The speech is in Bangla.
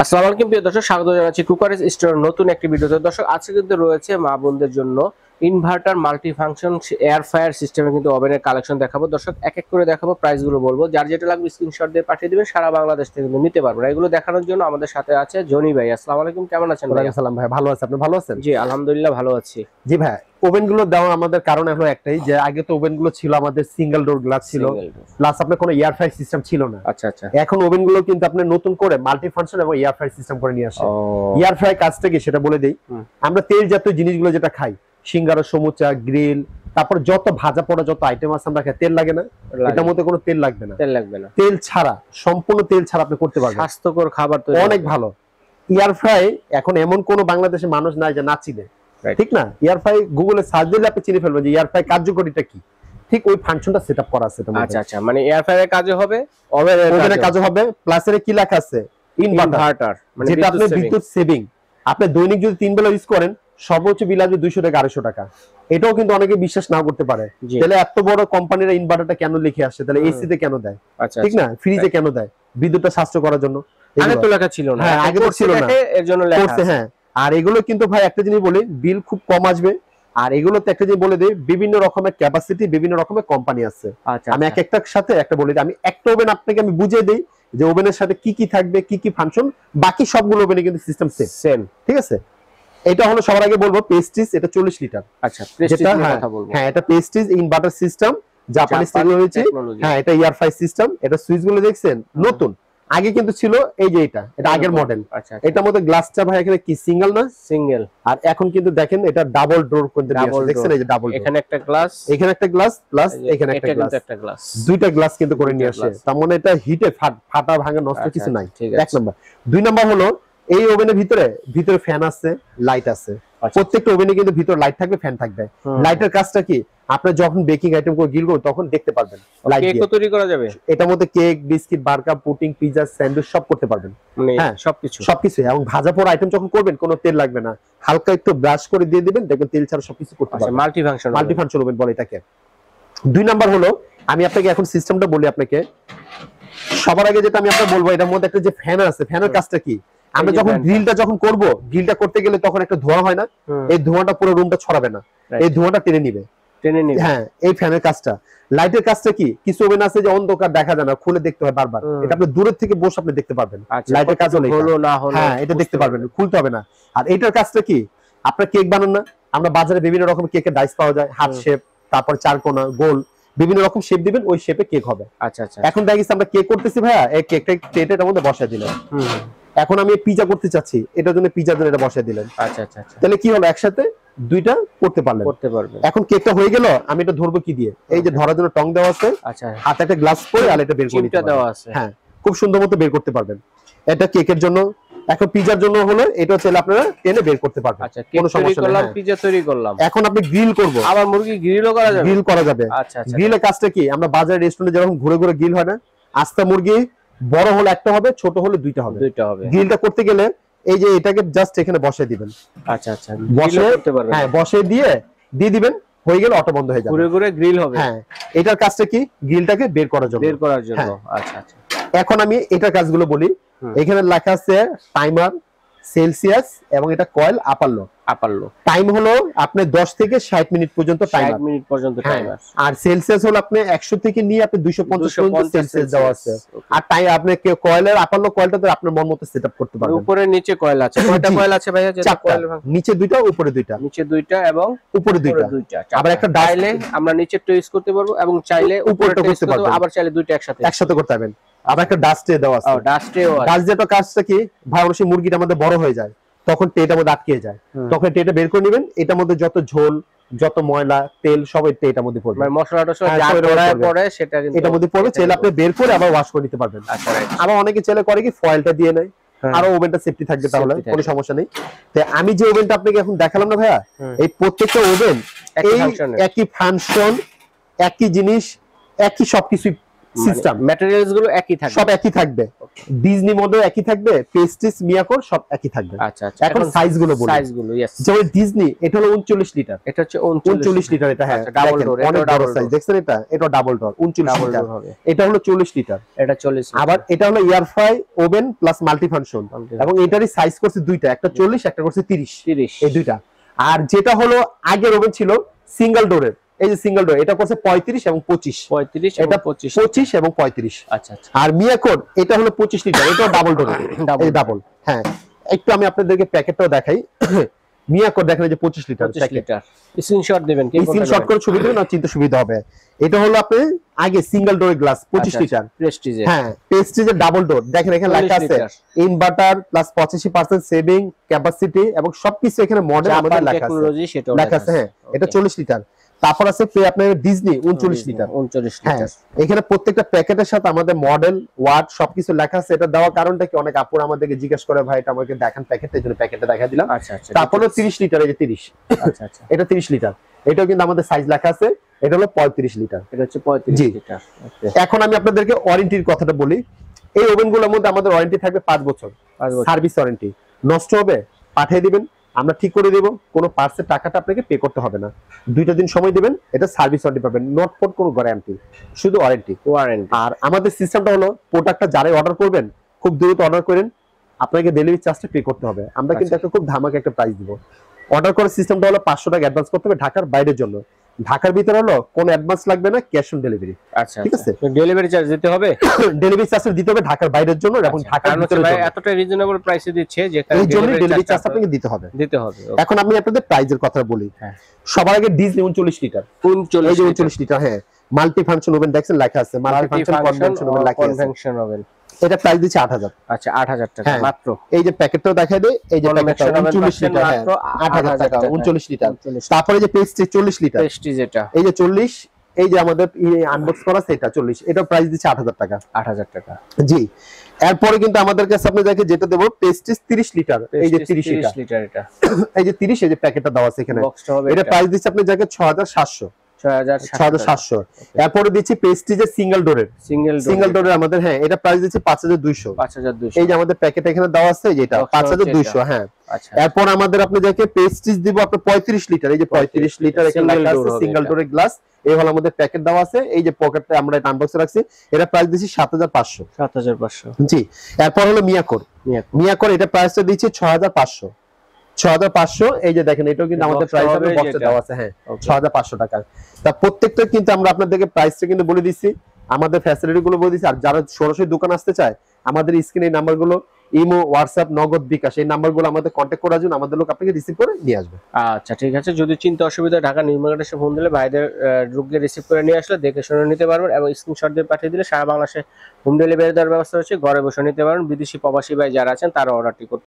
আসসালামু আলাইকুম প্রিয় দর্শক, স্বাগত জানাচ্ছি কুকারেজ স্টোরের নতুন একটি ভিডিওতে। দর্শক, আজকে কিন্তু রয়েছে মা বোনদের জন্য inverter multi function air fryer সিস্টেমে কিন্তু ওভেনের কালেকশন দেখাবো। দর্শক, এক এক করে দেখাবো, প্রাইসগুলো বলবো, যার যেটা লাগবে স্ক্রিনশট দিয়ে পাঠিয়ে দিবেন, সারা বাংলাদেশ থেকে কিন্তু নিতে পারবেন। এগুলো দেখানোর জন্য আমাদের সাথে আছে জনি ভাই। আসসালামু আলাইকুম, কেমন আছেন ভাই? আসসালাম ভাই, ভালো আছি, আপনি ভালো আছেন? জি আলহামদুলিল্লাহ ভালো আছি। জি ভাই, ওভেন গুলো দেওয়া আমাদের কারণ হলো একটাই, যে আগে তো ওভেন গুলো ছিল আমাদের সিঙ্গেল ডোর গ্লাস ছিল, প্লাস আপনার কোনো এয়ার ফ্রাই সিস্টেম ছিল না। আচ্ছা আচ্ছা। এখন ওভেন গুলো কিন্তু আপনি নতুন করে মাল্টি ফাংশন এবং এয়ার ফ্রাই সিস্টেম করে নিয়ে আসে। এয়ার ফ্রাই কাজটা কি সেটা বলে দেই। আমরা তেল জাতীয় জিনিসগুলো যেটা খাই, সিঙ্গারা, সমুচা, গ্রিল, তারপর যত ভাজা পোড়া যত আইটেম আছে আমরা খাই, তেল লাগে না? এটার মধ্যে কোনো তেল লাগবে না, তেল লাগবে না। তেল ছাড়া, সম্পূর্ণ তেল ছাড়া আপনি করতে পারবেন, স্বাস্থ্যকর খাবার তো অনেক ভালো। এয়ার ফ্রাই এখন এমন কোন বাংলাদেশের মানুষ নাই যে না চিনে, ঠিক না? এয়ার ফ্রাই গুগলে সার্চ দিলে আপনি চিনে ফেলবেন যে এয়ার ফ্রাই কার্যকরিতা কি। ঠিক ওই ফাংশনটা সেটআপ করা আছে তোমাদের। আচ্ছা আচ্ছা, মানে এয়ার ফ্রাইয়ের কাজে হবে, ওভেনের কাজে হবে, প্লাস এর কি লেখা আছে, ইনভার্টার, মানে যেটা আপনি বিদ্যুৎ সেভিং। আপনি দৈনিক যদি 3 বেলা ইউজ করেন, সর্বোচ্চ বিল আসবে 200 থেকে 250 টাকা। এটাও কিন্তু অনেকে বিশ্বাস নাও করতে পারে, তাহলে এত বড় কোম্পানিরা ইনভার্টারটা কেন লিখে আসে, তাহলে এসি তে কেন দেয়, ঠিক না? ফ্রিজে কেন দেয়? বিদ্যুৎটা সাশ্রয় করার জন্য। আগে তো লেখা ছিল না। হ্যাঁ, আগে তো ছিল না, এর জন্য লেখা আছে। হ্যাঁ, আর এগুলো কিন্তু ভাই একটা জিনিস বলি, বিল খুব কম আসবে। আর এগুলোতে একটা জিনিস বলে দেই, বিভিন্ন রকমের ক্যাপাসিটি, বিভিন্ন রকমের কোম্পানি আছে। আমি এক একটার সাথে একটা বলে দিই। আমি একটা ওভেন আপনাকে আমি বুঝিয়ে দেই যে ওভেনের সাথে কি কি থাকবে, কি কি ফাংশন। বাকি সবগুলো ওভেনে কিন্তু সিস্টেম সেম, ঠিক আছে? এটা হলো সবার আগে বলবো প্রেস্টিজ, এটা 40 লিটার। আচ্ছা, প্রেস্টিজ এর কথা বলবো। হ্যাঁ, এটা Prestige inverter system, Japanese technology. হ্যাঁ, এটা এয়ার ফ্রাই সিস্টেম। এটা সুইচ গুলো দেখছেন নতুন, আগে কিন্তু ছিল এই যে এটা আগের মডেল। এটার মধ্যে গ্লাসটা ভাই এখানে কি সিঙ্গেল না? সিঙ্গেল। আর এখন কিন্তু দেখেন এটা ডাবল ডোর করতে দিয়েছে, দেখছেন এই যে ডাবল, এখানে একটা গ্লাস, এখানে একটা গ্লাস, প্লাস এখানে একটা গ্লাস, দুইটা গ্লাস কিন্তু করে নিয়ে আসে। তার মানে এটা হিটে ফাটা ভাঙা নষ্ট কিছু নাই। এক নাম্বার। দুই নাম্বার হলো এই ওভেনের ভিতরে ফ্যান আছে, লাইট আছে। প্রত্যেকটা ওভেনে কিন্তু ভিতরে লাইট থাকবে, ফ্যান থাকবে। লাইটের কাজটা কি, আপনি যখন বেকিং আইটেম করে গ্রিল করবেন তখন দেখতে পারবেন লাইট দিয়ে। কেক তৈরি করা যাবে এটার মধ্যে, cake, biscuit, burger, pudding, pizza, sandwich সব করতে পারবেন। হ্যাঁ, সবকিছু। এবং ভাজা পোড়া আইটেম যখন করবেন কোনো তেল লাগবে না, হালকা একটু ব্রাশ করে দিয়ে দিবেন, দেখবেন তেল ছাড়া সবকিছু করতে পারবেন। মাল্টি ফাংশন ওভেন বলে এটাকে। দুই নাম্বার হলো, আমি আপনাকে এখন সিস্টেমটা বলি আপনাকে। সবার আগে যেটা আমি আপনাকে বলবো, এটার মধ্যে একটা যে ফ্যান আছে, ফ্যানের কাজটা কি, আমরা যখন গ্রিলটা করব, গ্রিলটা করতে গেলে তখন একটা ধোঁয়া হয় না? এই ধোঁয়াটা পুরো রুমটা ছড়াবে না, এই ধোঁয়াটা টেনে নিবে। হ্যাঁ, এই ফ্যানের কাজটা। লাইটের কাজটা কি, কিছু ওভেন আছে যে অন্ধকার দেখা যায় না, খুলে দেখতে হয় বারবার। এটা আপনি দূরের থেকে বসে আপনি দেখতে পারবেন, লাইটের কাজ হলো না হলো। হ্যাঁ, এটা দেখতে পারবেন, খুলতে হবে না। আর এটার কাজটা কি, আপনার কেক বানান না, আমরা বাজারে বিভিন্ন রকম কেকের ডাইস পাওয়া যায়, হার্ট শেপ, তারপর চারকোনা, গোল, বিভিন্ন রকম শেপ দিবেন, ওই শেপে কেক হবে। আচ্ছা আচ্ছা। এখন দেখিস আমরা কেক করতেছি ভাইয়া, এই কেকটা প্লেটের মধ্যে বসায় দিলাম। এখন আমি পিজা করতে চাচ্ছি, এটার জন্য পিজার জন্য এটা বসায় দিলেন। আচ্ছা আচ্ছা। তাহলে কি হলো, একসাথে দুইটা করতে পারবেন। এখন কেকটা হয়ে গেল, আমি এটা ধরবো কি দিয়ে? এই যে ধরার জন্য টং দেওয়া আছে, হাতে একটা গ্লাস পরে আর এটা বের করে নিতে দেওয়া আছে। হ্যাঁ, খুব সুন্দর মতো বের করতে পারবেন। এটা কেকের জন্য। এখন পিজার জন্য হলো, এটা চাইলে আপনারা টেনে বের করতে পারবেন, কোনো সমস্যা নেই। পিজা তৈরি করলাম, এখন আপনি গ্রিল করব, আবার মুরগি গ্রিলও করা যাবে। গ্রিল করা যাবে। আচ্ছা আচ্ছা। গ্রিলের কাজটা কি, আমরা বাজারে রেস্টুরেন্টে যেরকম ঘুরে ঘুরে গ্রিল হয় না, আস্তা মুরগি বড় হলে একটা হবে, ছোট হলে দুইটা হবে। গ্রিলটা করতে গেলে এই যে এটাকে জাস্ট এখানে বসিয়ে দিবেন। আচ্ছা আচ্ছা, বসে করতে পারবেন। হ্যাঁ, বসিয়ে দিয়ে দিবেন, হয়ে গেল, অটো বন্ধ হয়ে যাবে, ঘুরে ঘুরে গ্রিল হবে। হ্যাঁ, এটার কাজটা কি, গ্রিলটাকে বের করার জন্য। আচ্ছা আচ্ছা। এখন আমি এটার কাজগুলো বলি। এখানে লেখা আছে টাইমার, সেলসিয়াস, এবং এটা কয়েল আপার লো। টাইম হলো আপনি 10 থেকে 60 মিনিট পর্যন্ত টাইমার, 60 মিনিট পর্যন্ত টাইমার। আর সেলসিয়াস হলো আপনি 100 থেকে নিয়ে আপনি 250 পর্যন্ত সেলসিয়াস দেওয়া আছে। আর টাইম আপনি কয়েলের আপার লো কয়েলটা তো আপনার মন মতো সেটআপ করতে পারবেন। উপরে নিচে কয়েল আছে, কয়টা কয়েল আছে ভাইয়া? যেটা কয়েল নিচে দুইটা, উপরে দুইটা। নিচে দুইটা এবং উপরে দুইটা। আবার একটা ডাইলে আমরা নিচেরটা ইউজ করতে পারবো, এবং চাইলে উপরেরটা ইউজ করতে পারবো, আবার চাইলে দুইটা একসাথে করতে পারবেন। আবার একটা ডাস্টে দেওয়া আছে। ডাস্ট যেটা কাজটা কি, ভাই অবশ্যই মুরগিটা আমাদের বড় হয়ে যায়, তখন টেটার মধ্যে আটকে যায়, তখন টেটা বের করে নেবেন। এটার মধ্যে যত ঝোল, যত ময়লা, তেল সব এটার মধ্যে পড়বে, মানে মশলাটা সব যা পড়ে সেটা কিন্তু এটার মধ্যে পড়বে। চাইলে আপনি বের করে আবার ওয়াশ করে নিতে পারবেন। আবার অনেকে চাইলে করে কি, ফয়েলটা দিয়ে নেয়, আরো ওভেনটা সেফটি থাকবে, তাহলে কোনো সমস্যা নেই। তো আমি যে ওভেনটা আপনাকে এখন দেখালাম না ভাইয়া, এই প্রত্যেকটা ওভেন একই ফাংশন, একই জিনিস, একই সবকিছু সিস্টেম, ম্যাটেরিয়ালস গুলো একই থাকবে, সব একই থাকবে। ডিজনি মডেল একই থাকবে, পেস্টিস মিয়াকোর সব একই থাকবে। আচ্ছা আচ্ছা, এখন সাইজ গুলো বলি। যেমন ডিজনি এটা হলো 39 লিটার, এটা হচ্ছে 39 লিটার, এটা হ্যাঁ ডাবল ডোর, অনেক বড় সাইজ দেখছেন, এটা ডাবল ডোর 39 লিটার হবে। এটা হলো 40 লিটার, এটা 40। আবার এটা হলো air fry oven plus multi function, এবং এটারই সাইজ করছে দুইটা, একটা 40 একটা করছে 30, এই দুইটা। আর যেটা হলো আগের ওভেন ছিল সিঙ্গেল ডোরের, এই যে সিঙ্গেল ডোর, এটা করছে 35 এবং 25, এটা 25 এবং 35। আচ্ছা আচ্ছা। আর মিয়াকোর এটা হলো 25 লিটার, এটা ডাবল ডোর, এই ডাবল। হ্যাঁ, একটু আমি আপনাদেরকে প্যাকেটটাও দেখাই। মিয়াকোর দেখেন এই যে 25 লিটার প্যাকেট, স্ক্রিনশট দিবেন, কি স্ক্রিনশট করে ছবি দিবেন, না চিন্তা সুবিধা হবে। এটা হলো আপনি আগে সিঙ্গেল ডোর গ্লাস 25 লিটার প্রেস্টিজে, হ্যাঁ প্রেস্টিজের ডাবল ডোর, দেখেন এখানে লেখা আছে ইনভার্টার প্লাস 85% সেভিং ক্যাপাসিটি, এবং সবকিছু এখানে মডেল আমাদের লেখা আছে। হ্যাঁ, এটা 40 লিটার। তারপর আছে আপনার ডিজনি 39 লিটার। হ্যাঁ, এখানে প্রত্যেকটা প্যাকেটের সাথে আমাদের মডেল ওয়াট সবকিছু লেখা আছে। এটা দেওয়ার কারণটা কি, অনেক আপুরা আমাদেরকে জিজ্ঞেস করে ভাই এটা আমাকে দেখান প্যাকেটটা, এই জন্য প্যাকেটটা দেখা দিলাম। তারপরে 30 লিটার, এই যে 30, আচ্ছা আচ্ছা, এটা 30 লিটার, এটাও কিন্তু আমাদের সাইজ লেখা আছে। এটা হলো 35 লিটার, এটা হচ্ছে 35 লিটার। এখন আমি আপনাদেরকে ওয়ারেন্টির কথাটা বলি। এই ওভেনগুলোর মধ্যে আমাদের ওয়ারেন্টি থাকবে 5 বছর, সার্ভিস ওয়ারেন্টি। নষ্ট হবে পাঠিয়ে দিবেন, আমরা ঠিক করে দেব, কোনো পার্টসের টাকাটা আপনাকে পে করতে হবে না। 2টা দিন সময় দিবেন, এটা সার্ভিস ওয়ারেন্টি পাবেন, নট ফর কোনো গ্যারান্টি, শুধু ওয়ারেন্টি। আর আমাদের সিস্টেমটা হলো প্রোডাক্টটা যারাই অর্ডার করবেন খুব দ্রুত অর্ডার করেন, আপনাকে ডেলিভারি চার্জটা পে করতে হবে। আমরা কিন্তু একটা খুব ধামাকা একটা প্রাইস দিব। অর্ডার করার সিস্টেমটা হলো 500 টাকা অ্যাডভান্স করতে হবে ঢাকার বাইরের জন্য। ঢাকার ভিতরে হলো কোনো অ্যাডভান্স লাগবে না, ক্যাশ অন ডেলিভারি। আচ্ছা, ঠিক আছে। ডেলিভারি চার্জ দিতে হবে, ডেলিভারি চার্জ দিতে হবে ঢাকার বাইরের জন্য, এবং ঢাকার ভিতরে ভাই এতটা রিজনেবল প্রাইসে দিচ্ছে যে এই জন্য ডেলিভারি চার্জ আপনাকে দিতে হবে। এখন আমি আপনাদের প্রাইসের কথা বলি। সবার আগে ডিজনি 39 লিটার, 39 লিটার, হ্যাঁ মাল্টি ফাংশন ওভেন দেখছেন লেখা আছে, মাল্টি ফাংশন কনভেনশন ওভেন লেখা আছে, কনভেনশন ওভেন। এটা প্রাইস দিচ্ছে 8000। আচ্ছা, 8000 টাকা মাত্র। এই যে প্যাকেটটাও দেখাই দেই, এই যে প্যাকেটটা 39 লিটার, মাত্র 8000 টাকা, 39 লিটার। তারপরে যে পেস্ট্রি 40 লিটার, পেস্ট্রি যেটা এই যে 40, এই যে আমাদের আনবক্স করা আছে এটা 40, এটা প্রাইস দিচ্ছে 8000 টাকা, 8000 টাকা। জি, এরপরে কিন্তু আমাদের কাছে আপনি দেখে যেটা দেব পেস্ট্রি 30 লিটার, এই যে 30 লিটার, এটা এই যে 30, এই যে প্যাকেটটা দেওয়া আছে এখানে, এটা প্রাইস দিচ্ছে আপনি যাকে 6700, 6700। এরপরে দিচ্ছি প্রেস্টিজের সিঙ্গেল ডোরের আমাদের, হ্যাঁ এটা প্রাইস দিচ্ছি 5200, এই যে আমাদের প্যাকেট এখানে দেওয়া আছে যেটা 5200। হ্যাঁ, এরপর আমাদের আপনি যাকে প্রেস্টিজ দিব আপনি 35 লিটার, এই যে 35 লিটার এখানে লেখা আছে সিঙ্গেল ডোরের গ্লাস, এই হলো আমাদের প্যাকেট দেওয়া আছে। এই যে পকেটটা আমরা এটা আনবক্সে রাখছি, এটা প্রাইস দিচ্ছি 7500। জি, এরপর হলো মিয়াকোর এটা প্রাইসটা দিচ্ছি 6500। এই যে দেখেন এটাও কিন্তু আমাদের প্রাইস হবে, বক্সে দেওয়া আছে, হ্যাঁ 6500 টাকা। তা প্রত্যেকটা কিন্তু আমরা আপনাদেরকে প্রাইসটা কিন্তু বলে দিচ্ছি, আমাদের ফ্যাসিলিটি গুলো বলে দিচ্ছি। আর যারা সরাসরি দোকান আসতে চায়, আমাদের স্ক্রিনে এই নাম্বারগুলো, ইমো, হোয়াটসঅ্যাপ, নগদ, বিকাশ, এই নাম্বারগুলো আমাদের কন্ট্যাক্ট করার জন্য আমাদের লোক আপনাকে রিসিভ করে নিয়ে আসবে। আচ্ছা, ঠিক আছে। যদি চিন্তা অসুবিধা ঢাকা নিউ মার্কেটে এসে ফোন দিলে ভাইদের রোগীকে রিসিভ করে নিয়ে আসলে দেখে শুনে নিতে পারবেন, এবং স্ক্রিনশট দিয়ে পাঠিয়ে দিলে সারা বাংলাদেশে হোম ডেলিভারি দেওয়ার ব্যবস্থা রয়েছে, ঘরে বসে নিতে পারবেন। বিদেশি প্রবাসী ভাই যারা আছেন তারা অর্ডারটি করতে